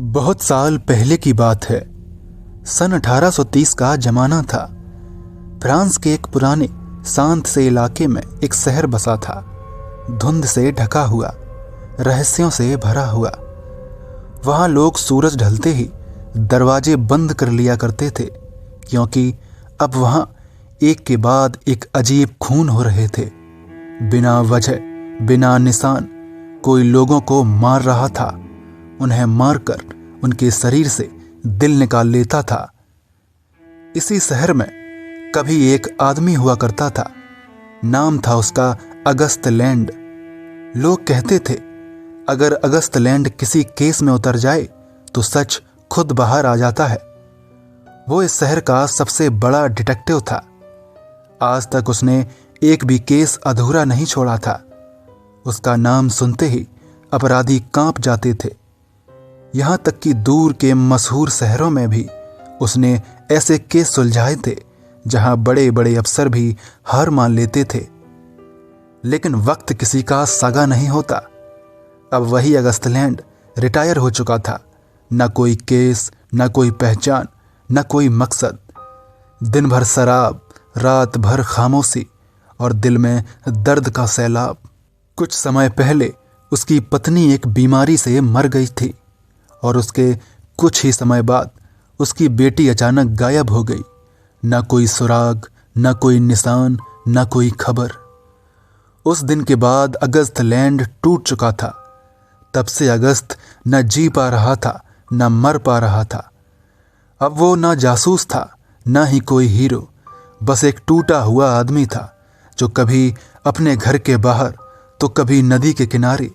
बहुत साल पहले की बात है। सन 1830 का जमाना था। फ्रांस के एक पुराने शांत से इलाके में एक शहर बसा था, धुंध से ढका हुआ, रहस्यों से भरा हुआ। वहां लोग सूरज ढलते ही दरवाजे बंद कर लिया करते थे, क्योंकि अब वहां एक के बाद एक अजीब खून हो रहे थे। बिना वजह, बिना निशान कोई लोगों को मार रहा था। उन्हें मारकर उनके शरीर से दिल निकाल लेता था। इसी शहर में कभी एक आदमी हुआ करता था। नाम था उसका अगस्त लैंड। लोग कहते थे, अगर अगस्त लैंड किसी केस में उतर जाए तो सच खुद बाहर आ जाता है। वो इस शहर का सबसे बड़ा डिटेक्टिव था। आज तक उसने एक भी केस अधूरा नहीं छोड़ा था। उसका नाम सुनते ही अपराधी कांप जाते थे। यहां तक कि दूर के मशहूर शहरों में भी उसने ऐसे केस सुलझाए थे जहां बड़े बड़े अफसर भी हार मान लेते थे। लेकिन वक्त किसी का सगा नहीं होता। अब वही अगस्त लैंड रिटायर हो चुका था। न कोई केस, न कोई पहचान, न कोई मकसद। दिन भर शराब, रात भर खामोशी और दिल में दर्द का सैलाब। कुछ समय पहले उसकी पत्नी एक बीमारी से मर गई थी और उसके कुछ ही समय बाद उसकी बेटी अचानक गायब हो गई। न कोई सुराग, न कोई निशान, न कोई खबर। उस दिन के बाद अगस्त लैंड टूट चुका था। तब से अगस्त न जी पा रहा था, न मर पा रहा था। अब वो न जासूस था, न ही कोई हीरो, बस एक टूटा हुआ आदमी था जो कभी अपने घर के बाहर, तो कभी नदी के किनारे,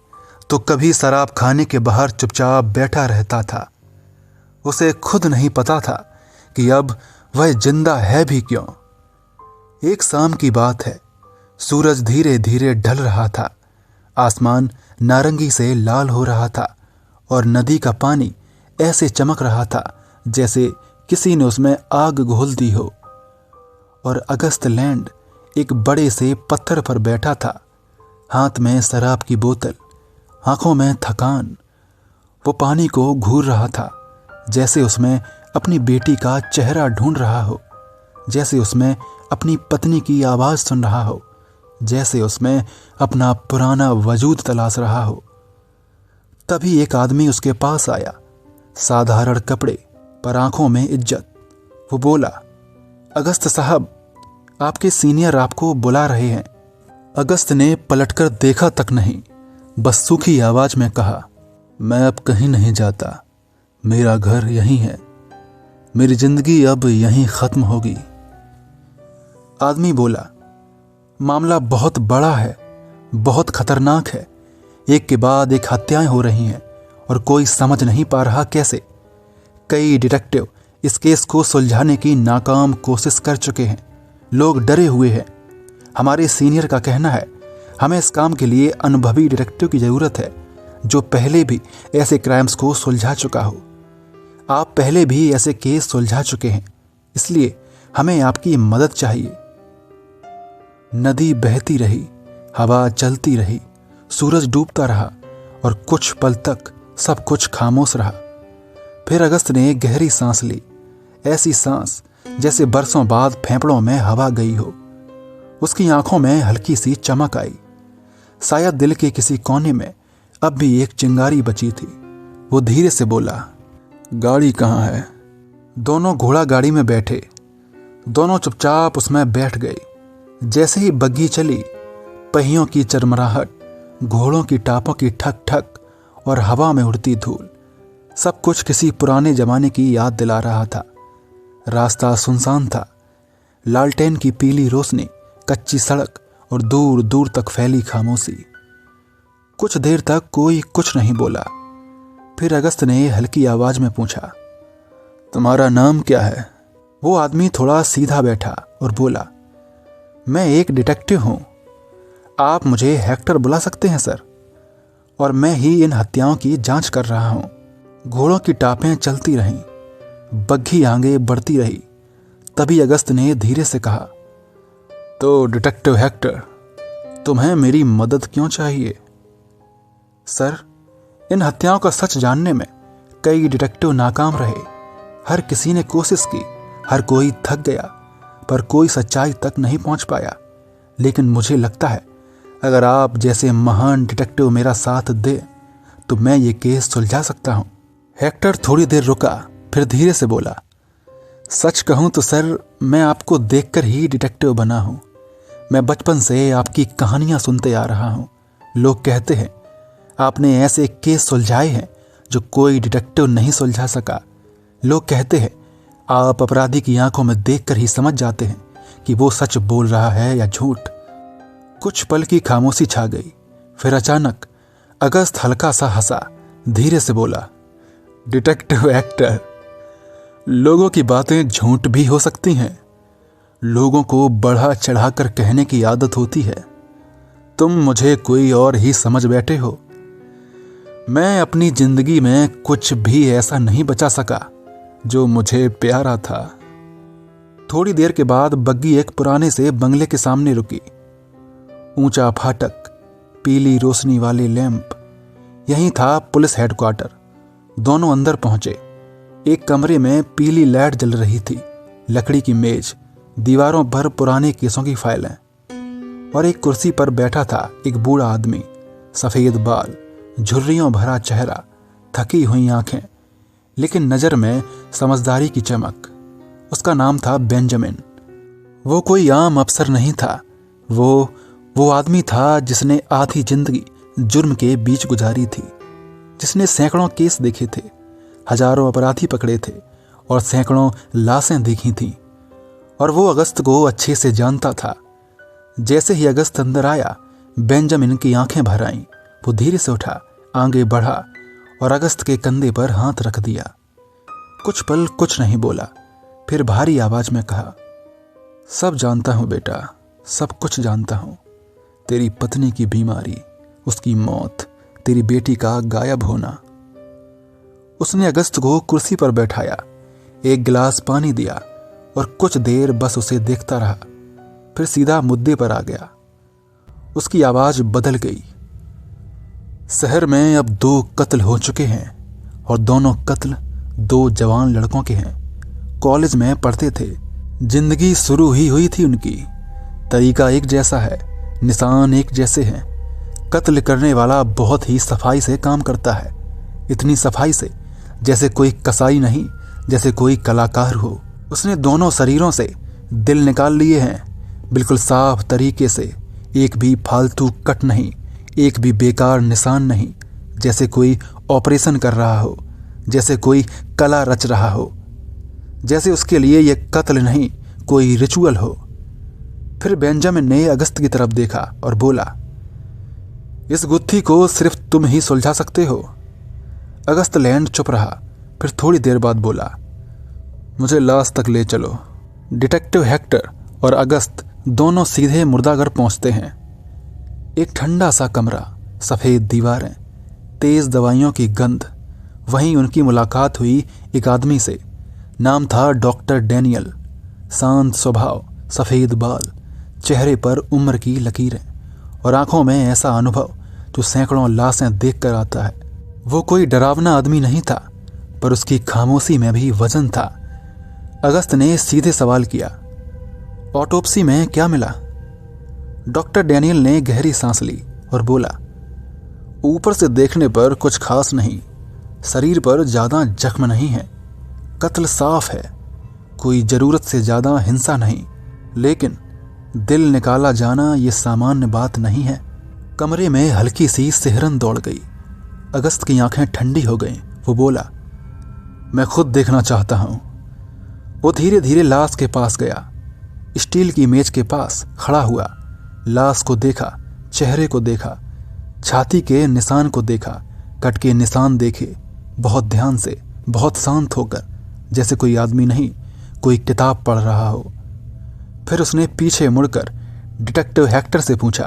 तो कभी शराब खाने के बाहर चुपचाप बैठा रहता था। उसे खुद नहीं पता था कि अब वह जिंदा है भी क्यों। एक शाम की बात है। सूरज धीरे धीरे ढल रहा था। आसमान नारंगी से लाल हो रहा था और नदी का पानी ऐसे चमक रहा था जैसे किसी ने उसमें आग घोल दी हो। और अगस्त लैंड एक बड़े से पत्थर पर बैठा था, हाथ में शराब की बोतल, आंखों में थकान। वो पानी को घूर रहा था, जैसे उसमें अपनी बेटी का चेहरा ढूंढ रहा हो, जैसे उसमें अपनी पत्नी की आवाज सुन रहा हो, जैसे उसमें अपना पुराना वजूद तलाश रहा हो। तभी एक आदमी उसके पास आया, साधारण कपड़े पर आंखों में इज्जत। वो बोला, अगस्त साहब, आपके सीनियर आपको बुला रहे हैं। अगस्त ने पलटकर देखा तक नहीं, बस सूखी आवाज में कहा, मैं अब कहीं नहीं जाता। मेरा घर यहीं है। मेरी जिंदगी अब यहीं खत्म होगी। आदमी बोला, मामला बहुत बड़ा है, बहुत खतरनाक है। एक के बाद एक हत्याएं हो रही हैं और कोई समझ नहीं पा रहा कैसे। कई डिटेक्टिव इस केस को सुलझाने की नाकाम कोशिश कर चुके हैं। लोग डरे हुए हैं। हमारे सीनियर का कहना है, हमें इस काम के लिए अनुभवी डिटेक्टिव की जरूरत है जो पहले भी ऐसे क्राइम्स को सुलझा चुका हो। आप पहले भी ऐसे केस सुलझा चुके हैं, इसलिए हमें आपकी मदद चाहिए। नदी बहती रही, हवा चलती रही, सूरज डूबता रहा और कुछ पल तक सब कुछ खामोश रहा। फिर अगस्त ने गहरी सांस ली, ऐसी सांस जैसे बरसों बाद फेफड़ों में हवा गई हो। उसकी आंखों में हल्की सी चमक आई। शायद दिल के किसी कोने में अब भी एक चिंगारी बची थी। वो धीरे से बोला, गाड़ी कहाँ है? दोनों घोड़ा गाड़ी में बैठे। दोनों चुपचाप उसमें बैठ गए। जैसे ही बग्घी चली, पहियों की चरमराहट, घोड़ों की टापों की ठक ठक और हवा में उड़ती धूल, सब कुछ किसी पुराने जमाने की याद दिला रहा था। रास्ता सुनसान था। लालटेन की पीली रोशनी, कच्ची सड़क और दूर दूर तक फैली खामोशी। कुछ देर तक कोई कुछ नहीं बोला। फिर अगस्त ने हल्की आवाज में पूछा, तुम्हारा नाम क्या है? वो आदमी थोड़ा सीधा बैठा और बोला, मैं एक डिटेक्टिव हूं। आप मुझे हेक्टर बुला सकते हैं सर, और मैं ही इन हत्याओं की जांच कर रहा हूं। घोड़ों की टापें चलती रहीं, बग्घी आगे बढ़ती रही। तभी अगस्त ने धीरे से कहा, तो डिटेक्टिव हेक्टर, तुम्हें मेरी मदद क्यों चाहिए? सर, इन हत्याओं का सच जानने में कई डिटेक्टिव नाकाम रहे, हर किसी ने कोशिश की, हर कोई थक गया, पर कोई सच्चाई तक नहीं पहुंच पाया। लेकिन मुझे लगता है अगर आप जैसे महान डिटेक्टिव मेरा साथ दे तो मैं ये केस सुलझा सकता हूं। हेक्टर थोड़ी देर रुका, फिर धीरे से बोला, सच कहूं तो सर, मैं आपको देखकर ही डिटेक्टिव बना हूं। मैं बचपन से आपकी कहानियां सुनते आ रहा हूं। लोग कहते हैं आपने ऐसे केस सुलझाए हैं जो कोई डिटेक्टिव नहीं सुलझा सका। लोग कहते हैं आप अपराधी की आंखों में देखकर ही समझ जाते हैं कि वो सच बोल रहा है या झूठ। कुछ पल की खामोशी छा गई, फिर अचानक अगस्त हल्का सा हंसा, धीरे से बोला, डिटेक्टिव हेक्टर, लोगों की बातें झूठ भी हो सकती हैं। लोगों को बढ़ा चढ़ाकर कहने की आदत होती है। तुम मुझे कोई और ही समझ बैठे हो। मैं अपनी जिंदगी में कुछ भी ऐसा नहीं बचा सका जो मुझे प्यारा था। थोड़ी देर के बाद बग्गी एक पुराने से बंगले के सामने रुकी। ऊंचा फाटक, पीली रोशनी वाले लैंप, यही था पुलिस हेडक्वार्टर। दोनों अंदर पहुंचे। एक कमरे में पीली लाइट जल रही थी, लकड़ी की मेज, दीवारों पर पुराने केसों की फाइलें, और एक कुर्सी पर बैठा था एक बूढ़ा आदमी, सफेद बाल, झुर्रियों भरा चेहरा, थकी हुई आंखें, लेकिन नजर में समझदारी की चमक। उसका नाम था बेंजामिन। वो कोई आम अफसर नहीं था। वो आदमी था जिसने आधी जिंदगी जुर्म के बीच गुजारी थी, जिसने सैकड़ों केस देखे थे, हजारों अपराधी पकड़े थे और सैकड़ों लाशें देखी थीं। और वो अगस्त को अच्छे से जानता था। जैसे ही अगस्त अंदर आया, बेंजामिन की आंखें भर आईं। वो धीरे से उठा, आगे बढ़ा और अगस्त के कंधे पर हाथ रख दिया। कुछ पल कुछ नहीं बोला, फिर भारी आवाज में कहा, सब जानता हूं बेटा, सब कुछ जानता हूं। तेरी पत्नी की बीमारी, उसकी मौत, तेरी बेटी का गायब होना। उसने अगस्त को कुर्सी पर बैठाया, एक गिलास पानी दिया और कुछ देर बस उसे देखता रहा, फिर सीधा मुद्दे पर आ गया। उसकी आवाज बदल गई। शहर में अब 2 कत्ल हो चुके हैं और दोनों कत्ल 2 जवान लड़कों के हैं। कॉलेज में पढ़ते थे, जिंदगी शुरू ही हुई थी उनकी। तरीका एक जैसा है, निशान एक जैसे हैं। कत्ल करने वाला बहुत ही सफाई से काम करता है, इतनी सफाई से जैसे कोई कसाई नहीं, जैसे कोई कलाकार हो। उसने दोनों शरीरों से दिल निकाल लिए हैं, बिल्कुल साफ तरीके से। एक भी फालतू कट नहीं, एक भी बेकार निशान नहीं, जैसे कोई ऑपरेशन कर रहा हो, जैसे कोई कला रच रहा हो, जैसे उसके लिए यह कत्ल नहीं कोई रिचुअल हो। फिर बेंजामिन ने अगस्त की तरफ देखा और बोला, इस गुत्थी को सिर्फ तुम ही सुलझा सकते हो। अगस्त लैंड चुप रहा, फिर थोड़ी देर बाद बोला, मुझे लाश तक ले चलो। डिटेक्टिव हेक्टर और अगस्त दोनों सीधे मुर्दाघर पहुंचते हैं। एक ठंडा सा कमरा, सफेद दीवारें, तेज दवाइयों की गंध। वहीं उनकी मुलाकात हुई एक आदमी से। नाम था डॉक्टर डैनियल। शांत स्वभाव, सफेद बाल, चेहरे पर उम्र की लकीरें और आंखों में ऐसा अनुभव जो सैकड़ों लाशें देखकर आता है। वो कोई डरावना आदमी नहीं था, पर उसकी खामोशी में भी वजन था। अगस्त ने सीधे सवाल किया, ऑटोप्सी में क्या मिला? डॉक्टर डैनियल ने गहरी सांस ली और बोला, ऊपर से देखने पर कुछ खास नहीं, शरीर पर ज्यादा जख्म नहीं है, कत्ल साफ है, कोई जरूरत से ज्यादा हिंसा नहीं, लेकिन दिल निकाला जाना ये सामान्य बात नहीं है। कमरे में हल्की सी सिहरन दौड़ गई। अगस्त की आंखें ठंडी हो गईं। वो बोला, मैं खुद देखना चाहता हूं। वो धीरे धीरे लाश के पास गया, स्टील की मेज के पास खड़ा हुआ, लाश को देखा, चेहरे को देखा, छाती के निशान को देखा, कट के निशान देखे, बहुत ध्यान से, बहुत शांत होकर, जैसे कोई आदमी नहीं, कोई किताब पढ़ रहा हो। फिर उसने पीछे मुड़कर डिटेक्टिव हेक्टर से पूछा,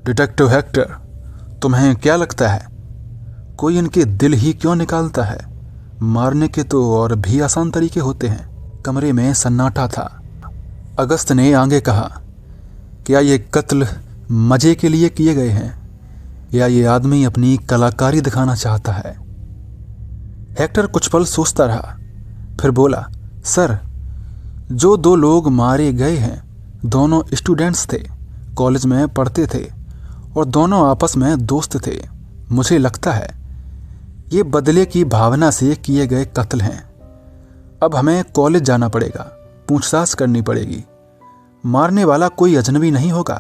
डिटेक्टिव हेक्टर, तुम्हें क्या लगता है कोई इनके दिल ही क्यों निकालता है? मारने के तो और भी आसान तरीके होते हैं। कमरे में सन्नाटा था। अगस्त ने आगे कहा, क्या ये कत्ल मजे के लिए किए गए हैं या ये आदमी अपनी कलाकारी दिखाना चाहता है? हेक्टर कुछ पल सोचता रहा, फिर बोला, सर, जो 2 लोग मारे गए हैं दोनों स्टूडेंट्स थे, कॉलेज में पढ़ते थे और दोनों आपस में दोस्त थे। मुझे लगता है ये बदले की भावना से किए गए कत्ल हैं। अब हमें कॉलेज जाना पड़ेगा, पूछताछ करनी पड़ेगी। मारने वाला कोई अजनबी नहीं होगा,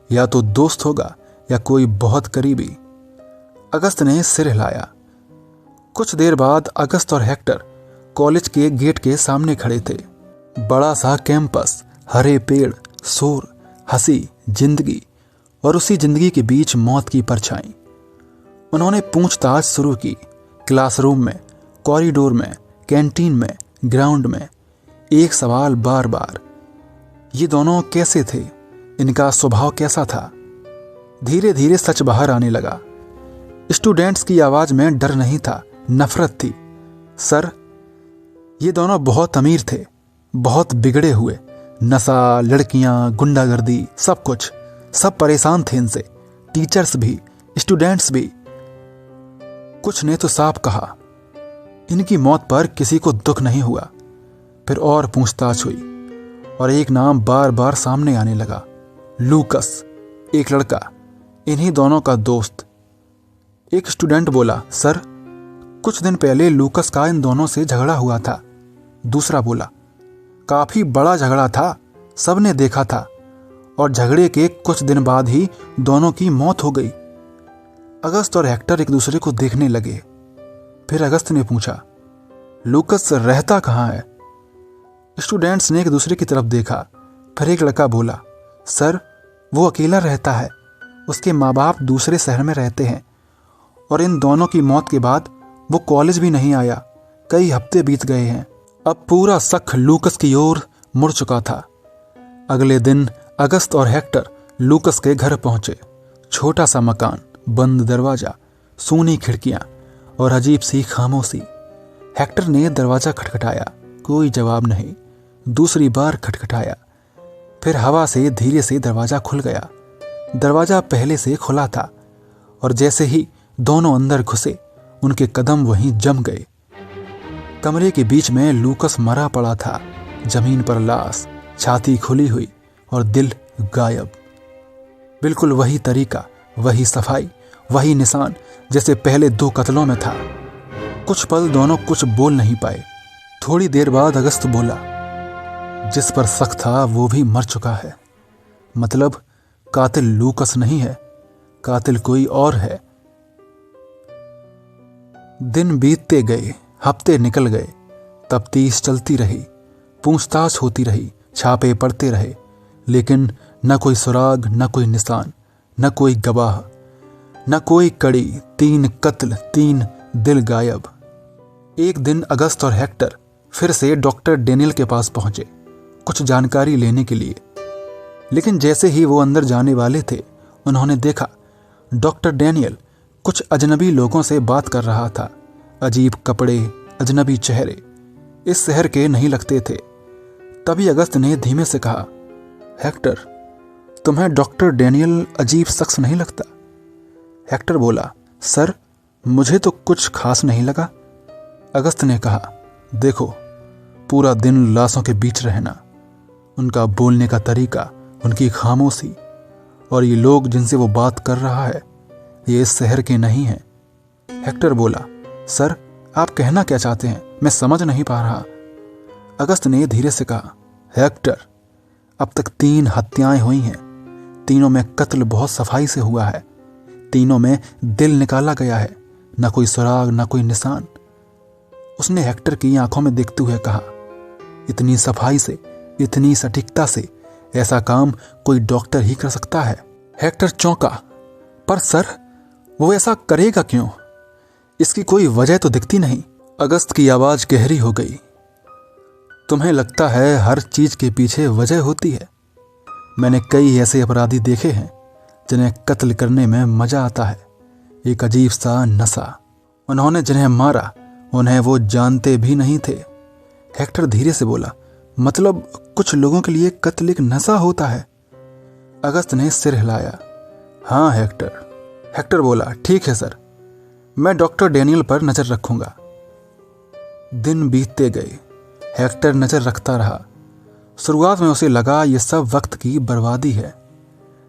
या तो दोस्त होगा या कोई बहुत करीबी। अगस्त ने सिर हिलाया। कुछ देर बाद अगस्त और हेक्टर कॉलेज के गेट के सामने खड़े थे। बड़ा सा कैंपस, हरे पेड़, शोर, हंसी, जिंदगी और उसी जिंदगी के बीच मौत की परछाई। उन्होंने पूछताछ शुरू की। क्लासरूम में, कॉरिडोर में, कैंटीन में, ग्राउंड में। एक सवाल बार बार, ये दोनों कैसे थे? इनका स्वभाव कैसा था? धीरे धीरे सच बाहर आने लगा। स्टूडेंट्स की आवाज में डर नहीं था, नफरत थी। सर, ये दोनों बहुत अमीर थे, बहुत बिगड़े हुए। नशा, लड़कियां, गुंडागर्दी, सब कुछ। सब परेशान थे इनसे, टीचर्स भी, स्टूडेंट्स भी। कुछ ने तो साफ कहा, इनकी मौत पर किसी को दुख नहीं हुआ। फिर और पूछताछ हुई और एक नाम बार बार सामने आने लगा, लूकस, एक लड़का, इन्हीं दोनों का दोस्त। एक स्टूडेंट बोला, सर, कुछ दिन पहले लूकस का इन दोनों से झगड़ा हुआ था। दूसरा बोला, काफी बड़ा झगड़ा था, सबने देखा था और झगड़े के कुछ दिन बाद ही दोनों की मौत हो गई। अगस्त और हेक्टर एक दूसरे को देखने लगे। फिर अगस्त ने पूछा, लूकस रहता कहाँ है? स्टूडेंट्स ने एक दूसरे की तरफ देखा। फिर एक लड़का बोला, सर, वो अकेला रहता है, उसके माँ बाप दूसरे शहर में रहते हैं और इन दोनों की मौत के बाद वो कॉलेज भी नहीं आया। कई हफ्ते बीत गए हैं। अब पूरा शक लूकस की ओर मुड़ चुका था। अगले दिन अगस्त और हेक्टर लूकस के घर पहुंचे। छोटा सा मकान, बंद दरवाजा, सूनी खिड़कियां और अजीब सी खामोशी। हेक्टर ने दरवाजा खटखटाया, कोई जवाब नहीं। दूसरी बार खटखटाया, फिर हवा से धीरे से दरवाजा खुल गया। दरवाजा पहले से खुला था और जैसे ही दोनों अंदर घुसे, उनके कदम वहीं जम गए। कमरे के बीच में लूकस मरा पड़ा था, जमीन पर लाश, छाती खुली हुई और दिल गायब। बिल्कुल वही तरीका, वही सफाई, वही निशान जैसे पहले 2 कत्लों में था। कुछ पल दोनों कुछ बोल नहीं पाए। थोड़ी देर बाद अगस्त बोला, जिस पर शक था वो भी मर चुका है। मतलब कातिल लूकस नहीं है, कातिल कोई और है। दिन बीतते गए, हफ्ते निकल गए, तफ्तीश चलती रही, पूछताछ होती रही, छापे पड़ते रहे, लेकिन न कोई सुराग, न कोई निशान, न कोई गवाह, न कोई कड़ी। 3 कत्ल, 3 दिल गायब। एक दिन अगस्त और हेक्टर फिर से डॉक्टर डेनियल के पास पहुंचे, कुछ जानकारी लेने के लिए। लेकिन जैसे ही वो अंदर जाने वाले थे, उन्होंने देखा डॉक्टर डेनियल कुछ अजनबी लोगों से बात कर रहा था। अजीब कपड़े, अजनबी चेहरे, इस शहर के नहीं लगते थे। तभी अगस्त ने धीमे से कहा, हेक्टर, तुम्हें डॉक्टर डेनियल अजीब शख्स नहीं लगता? हेक्टर बोला, सर, मुझे तो कुछ खास नहीं लगा। अगस्त ने कहा, देखो, पूरा दिन लाशों के बीच रहना, उनका बोलने का तरीका, उनकी खामोशी, और ये लोग जिनसे वो बात कर रहा है, ये इस शहर के नहीं हैं। हेक्टर बोला, सर, आप कहना क्या चाहते हैं? मैं समझ नहीं पा रहा। अगस्त ने धीरे से कहा, हेक्टर, अब तक 3 हत्याएं हुई हैं। तीनों में कत्ल बहुत सफाई से हुआ है। तीनों में दिल निकाला गया है, न कोई सुराग, न कोई निशान। उसने हेक्टर की आंखों में देखते हुए कहा, इतनी सफाई से, इतनी सटीकता से ऐसा काम कोई डॉक्टर ही कर सकता है। हेक्टर चौंका, पर सर, वो ऐसा करेगा क्यों? इसकी कोई वजह तो दिखती नहीं। अगस्त की आवाज गहरी हो गई, तुम्हें लगता है हर चीज के पीछे वजह होती है? मैंने कई ऐसे अपराधी देखे हैं जिन्हें कत्ल करने में मजा आता है, एक अजीब सा नशा। उन्होंने जिन्हें मारा, उन्हें वो जानते भी नहीं थे। हेक्टर धीरे से बोला, मतलब कुछ लोगों के लिए कत्ल एक नशा होता है? अगस्त ने सिर हिलाया, हाँ हेक्टर। हेक्टर बोला, ठीक है सर, मैं डॉक्टर डेनियल पर नजर रखूंगा। दिन बीतते गए। हेक्टर नजर रखता रहा। शुरुआत में उसे लगा ये सब वक्त की बर्बादी है।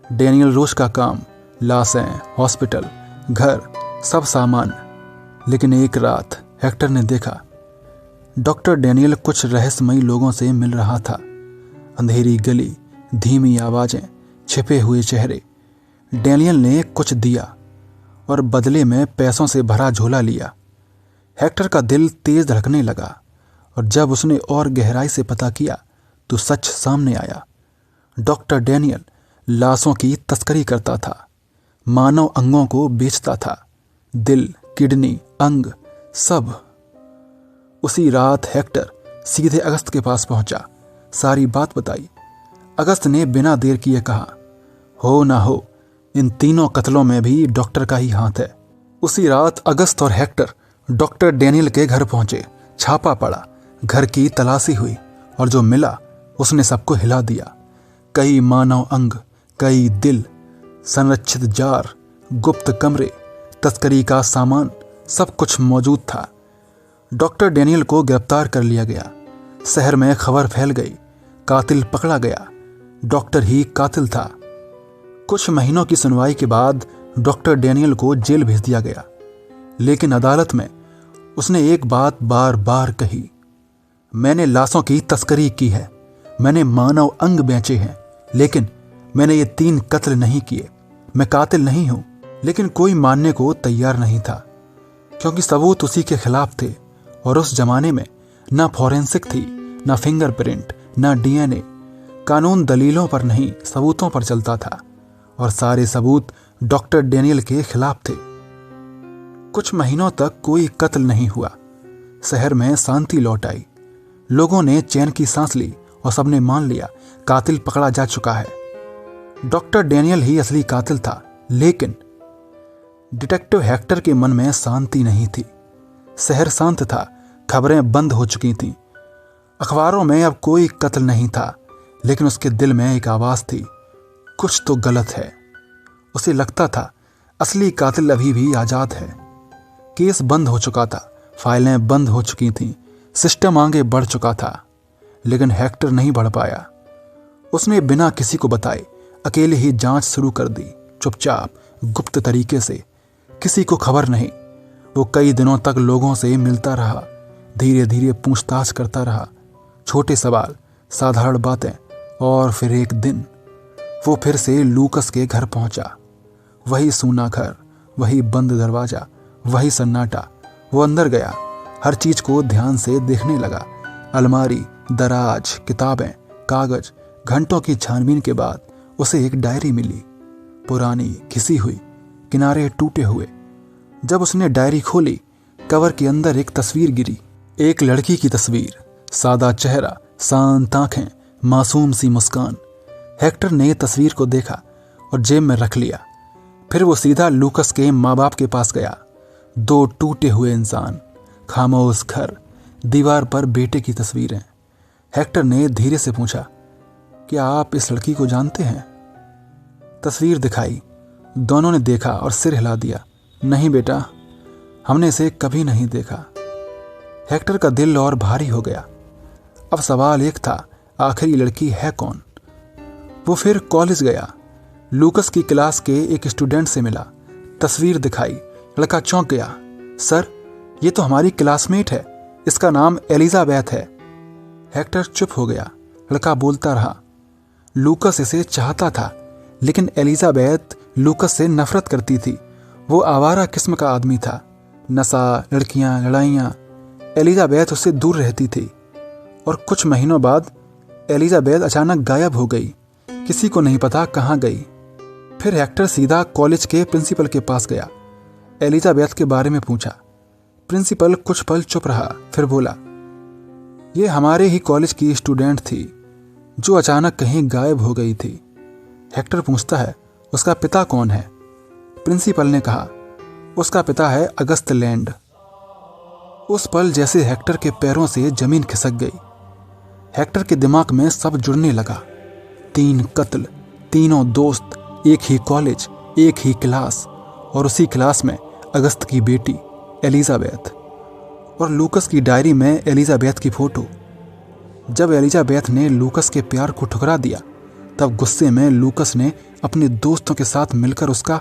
डैनियल रोज का काम, लाशें, हॉस्पिटल, घर, सब सामान। लेकिन एक रात हेक्टर ने देखा डॉक्टर डैनियल कुछ रहस्यमयी लोगों से मिल रहा था। अंधेरी गली, धीमी आवाजें, छिपे हुए चेहरे। डैनियल ने कुछ दिया और बदले में पैसों से भरा झोला लिया। हेक्टर का दिल तेज धड़कने लगा और जब उसने और गहराई से पता किया तो सच सामने आया। डॉक्टर डैनियल लाशों की तस्करी करता था, मानव अंगों को बेचता था, दिल, किडनी, अंग, सब। उसी रात हेक्टर सीधे अगस्त के पास पहुंचा, सारी बात बताई। अगस्त ने बिना देर किए कहा, हो ना हो, इन तीनों कत्लों में भी डॉक्टर का ही हाथ है। उसी रात अगस्त और हेक्टर डॉक्टर डैनियल के घर पहुंचे। छापा पड़ा, घर की तलाशी हुई और जो मिला उसने सबको हिला दिया। कई मानव अंग, कई दिल, संरक्षित जार, गुप्त कमरे, तस्करी का सामान, सब कुछ मौजूद था। डॉक्टर डैनियल को गिरफ्तार कर लिया गया। शहर में खबर फैल गई, कातिल पकड़ा गया। डॉक्टर ही कातिल था। कुछ महीनों की सुनवाई के बाद डॉक्टर डैनियल को जेल भेज दिया गया। लेकिन अदालत में उसने एक बात बार बार कही, मैंने लाशों की तस्करी की है, मैंने मानव अंग बेचे हैं, लेकिन मैंने ये 3 कत्ल नहीं किए। मैं कातिल नहीं हूं। लेकिन कोई मानने को तैयार नहीं था, क्योंकि सबूत उसी के खिलाफ थे और उस जमाने में ना फॉरेंसिक थी, ना फिंगरप्रिंट, ना डीएनए। कानून दलीलों पर नहीं, सबूतों पर चलता था और सारे सबूत डॉक्टर डैनियल के खिलाफ थे। कुछ महीनों तक कोई कत्ल नहीं हुआ। शहर में शांति लौट आई। लोगों ने चैन की सांस ली और सबने मान लिया कातिल पकड़ा जा चुका है। डॉक्टर डैनियल ही असली कातिल था। लेकिन डिटेक्टिव हेक्टर के मन में शांति नहीं थी। शहर शांत था, खबरें बंद हो चुकी थीं, अखबारों में अब कोई कत्ल नहीं था, लेकिन उसके दिल में एक आवाज थी, कुछ तो गलत है। उसे लगता था असली कातिल अभी भी आजाद है। केस बंद हो चुका था, फाइलें बंद हो चुकी थीं, सिस्टम आगे बढ़ चुका था, लेकिन हेक्टर नहीं बढ़ पाया। उसने बिना किसी को बताए अकेले ही जांच शुरू कर दी, चुपचाप, गुप्त तरीके से, किसी को खबर नहीं। वो कई दिनों तक लोगों से मिलता रहा, धीरे धीरे पूछताछ करता रहा, छोटे सवाल, साधारण बातें। और फिर एक दिन वो फिर से लूकस के घर पहुंचा। वही सूना घर, वही बंद दरवाजा, वही सन्नाटा। वो अंदर गया, हर चीज को ध्यान से देखने लगा। अलमारी, दराज, किताबें, कागज। घंटों की छानबीन के बाद उसे एक डायरी मिली, पुरानी, घिसी हुई, किनारे टूटे हुए। जब उसने डायरी खोली, कवर के अंदर एक तस्वीर गिरी, एक लड़की की तस्वीर, सादा चेहरा, शांत आंखें, मासूम सी मुस्कान। हेक्टर ने तस्वीर को देखा और जेब में रख लिया। फिर वो सीधा लूकस के माँ बाप के पास गया। 2 टूटे हुए इंसान, खामोश घर, दीवार पर बेटे की तस्वीरें। हेक्टर ने धीरे से पूछा, क्या आप इस लड़की को जानते हैं? तस्वीर दिखाई। दोनों ने देखा और सिर हिला दिया। नहीं बेटा, हमने इसे कभी नहीं देखा। हेक्टर का दिल और भारी हो गया। अब सवाल एक था, आखिर ये लड़की है कौन? वो फिर कॉलेज गया, लूकस की क्लास के एक स्टूडेंट से मिला, तस्वीर दिखाई। लड़का चौंक गया, सर, ये तो हमारी क्लासमेट है, इसका नाम एलिजाबेथ है। हेक्टर चुप हो गया। लड़का बोलता रहा, लूकस इसे चाहता था, लेकिन एलिजाबेथ लूकस से नफरत करती थी। वो आवारा किस्म का आदमी था, नशा, लड़कियां, लड़ाइयां। एलिजाबेथ उससे दूर रहती थी। और कुछ महीनों बाद एलिजाबेथ अचानक गायब हो गई, किसी को नहीं पता कहाँ गई। फिर हेक्टर सीधा कॉलेज के प्रिंसिपल के पास गया, एलिजाबेथ के बारे में पूछा। प्रिंसिपल कुछ पल चुप रहा, फिर बोला, ये हमारे ही कॉलेज की स्टूडेंट थी जो अचानक कहीं गायब हो गई थी। हेक्टर पूछता है, उसका पिता कौन है? प्रिंसिपल ने कहा, उसका पिता है अगस्त लैंड। उस पल जैसे हेक्टर के पैरों से जमीन खिसक गई। हेक्टर के दिमाग में सब जुड़ने लगा। 3 कत्ल, तीनों दोस्त, एक ही कॉलेज, एक ही क्लास, और उसी क्लास में अगस्त की बेटी एलिजाबेथ। और लूकस की डायरी में एलिजाबेथ की फोटो। जब एलिजाबेथ ने लूकस के प्यार को ठुकरा दिया तब गुस्से में लूकस ने अपने दोस्तों के साथ मिलकर उसका।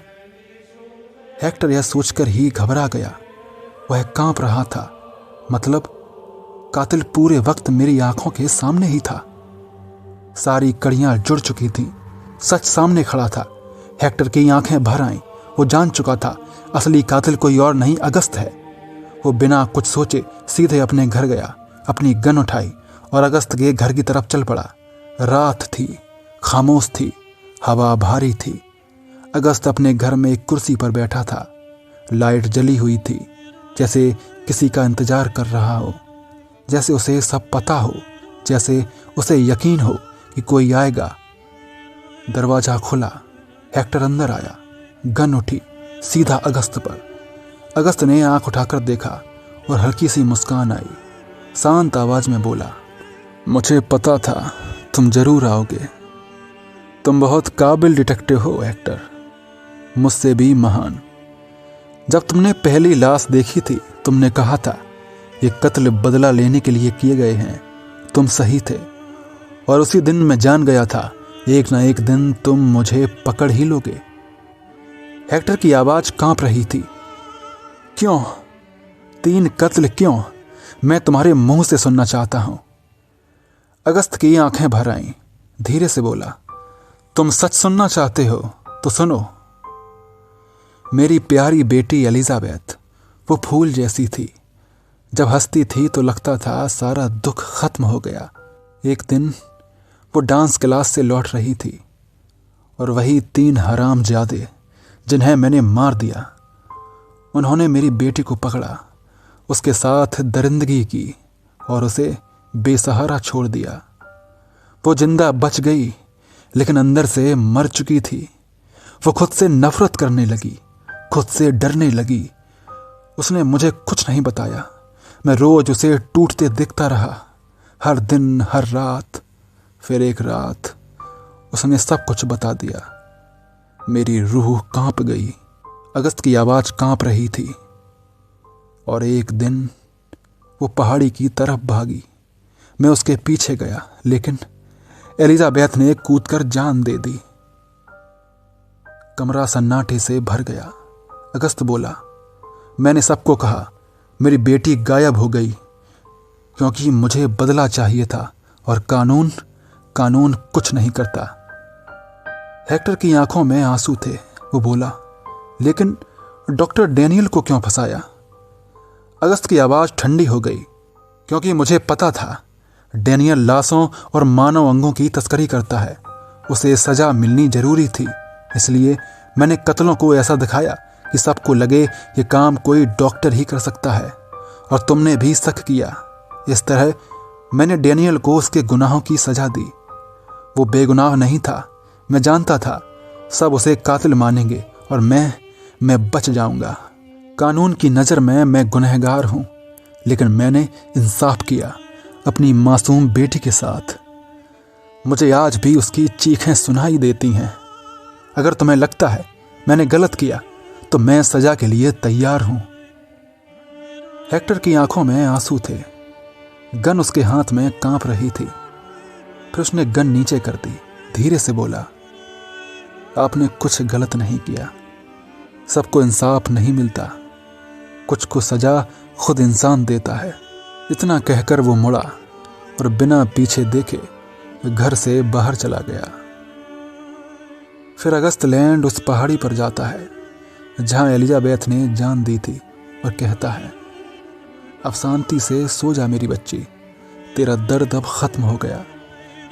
हेक्टर यह सोचकर ही घबरा गया। वह कांप रहा था, मतलब कातिल पूरे वक्त मेरी आंखों के सामने ही था। सारी कड़ियां जुड़ चुकी थीं, सच सामने खड़ा था। हेक्टर की आंखें भर आईं। वो जान चुका था असली कातिल कोई और नहीं, अगस्त है। वो बिना कुछ सोचे सीधे अपने घर गया, अपनी गन उठाई और अगस्त के घर की तरफ चल पड़ा। रात थी, खामोश थी, हवा भारी थी। अगस्त अपने घर में एक कुर्सी पर बैठा था। लाइट जली हुई थी, जैसे किसी का इंतजार कर रहा हो, जैसे उसे सब पता हो, जैसे उसे यकीन हो कि कोई आएगा। दरवाजा खुला, हेक्टर अंदर आया। गन उठी, सीधा अगस्त पर। अगस्त ने आंख उठाकर देखा और हल्की सी मुस्कान आई। शांत आवाज में बोला, मुझे पता था तुम जरूर आओगे। तुम बहुत काबिल डिटेक्टिव हो हेक्टर, मुझसे भी महान। जब तुमने पहली लाश देखी थी तुमने कहा था ये कत्ल बदला लेने के लिए किए गए हैं। तुम सही थे और उसी दिन मैं जान गया था एक ना एक दिन तुम मुझे पकड़ ही लोगे। हेक्टर की आवाज कांप रही थी। क्यों? 3 कत्ल क्यों? मैं तुम्हारे मुंह से सुनना चाहता हूं। अगस्त की आंखें भर आईं। धीरे से बोला, तुम सच सुनना चाहते हो तो सुनो। मेरी प्यारी बेटी एलिजाबेथ वो फूल जैसी थी। जब हंसती थी तो लगता था सारा दुख खत्म हो गया। एक दिन वो डांस क्लास से लौट रही थी और वही 3 हरामजादे जिन्हें मैंने मार दिया, उन्होंने मेरी बेटी को पकड़ा, उसके साथ दरिंदगी की और उसे बेसहारा छोड़ दिया। वो जिंदा बच गई लेकिन अंदर से मर चुकी थी। वो खुद से नफरत करने लगी, खुद से डरने लगी। उसने मुझे कुछ नहीं बताया। मैं रोज उसे टूटते देखता रहा, हर दिन हर रात। फिर एक रात उसने सब कुछ बता दिया। मेरी रूह कांप गई। अगस्त की आवाज कांप रही थी। और एक दिन वो पहाड़ी की तरफ भागी। मैं उसके पीछे गया लेकिन एलिजाबेथ ने कूदकर जान दे दी। कमरा सन्नाटे से भर गया। अगस्त बोला, मैंने सबको कहा मेरी बेटी गायब हो गई क्योंकि मुझे बदला चाहिए था और कानून कुछ नहीं करता। हेक्टर की आंखों में आंसू थे। वो बोला, लेकिन डॉक्टर डैनियल को क्यों फंसाया? अगस्त की आवाज ठंडी हो गई। क्योंकि मुझे पता था डैनियल लाशों और मानव अंगों की तस्करी करता है। उसे सजा मिलनी जरूरी थी, इसलिए मैंने कत्लों को ऐसा दिखाया कि सबको लगे ये काम कोई डॉक्टर ही कर सकता है। और तुमने भी शक किया। इस तरह मैंने डैनियल को उसके गुनाहों की सजा दी। वो बेगुनाह नहीं था। मैं जानता था सब उसे कातिल मानेंगे और मैं बच जाऊंगा। कानून की नज़र में मैं गुनहगार हूं, लेकिन मैंने इंसाफ किया अपनी मासूम बेटी के साथ। मुझे आज भी उसकी चीखें सुनाई देती हैं। अगर तुम्हें लगता है मैंने गलत किया तो मैं सजा के लिए तैयार हूं। हेक्टर की आंखों में आंसू थे। गन उसके हाथ में कांप रही थी। फिर उसने गन नीचे कर दी। धीरे से बोला, आपने कुछ गलत नहीं किया। सबको इंसाफ नहीं मिलता, कुछ को सजा खुद इंसान देता है। इतना कहकर वो मुड़ा और बिना पीछे देखे घर से बाहर चला गया। फिर अगस्त लैंड उस पहाड़ी पर जाता है जहां एलिजाबेथ ने जान दी थी और कहता है, अब शांति से सो जा मेरी बच्ची। तेरा दर्द अब खत्म हो गया।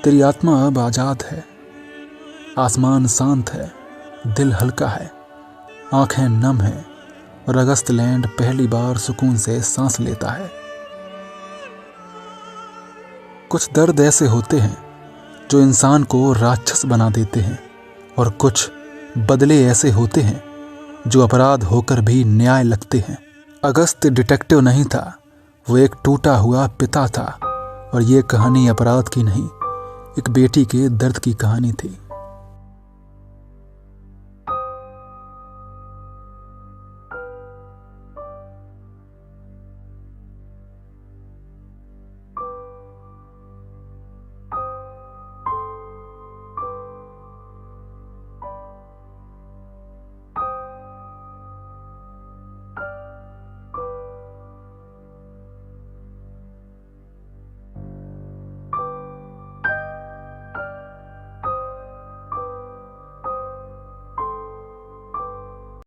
तेरी आत्मा अब आजाद है। आसमान शांत है, दिल हल्का है, आंखें नम हैं और अगस्त लैंड पहली बार सुकून से सांस लेता है। कुछ दर्द ऐसे होते हैं जो इंसान को राक्षस बना देते हैं और कुछ बदले ऐसे होते हैं जो अपराध होकर भी न्याय लगते हैं। अगस्त डिटेक्टिव नहीं था, वो एक टूटा हुआ पिता था और ये कहानी अपराध की नहीं, एक बेटी के दर्द की कहानी थी।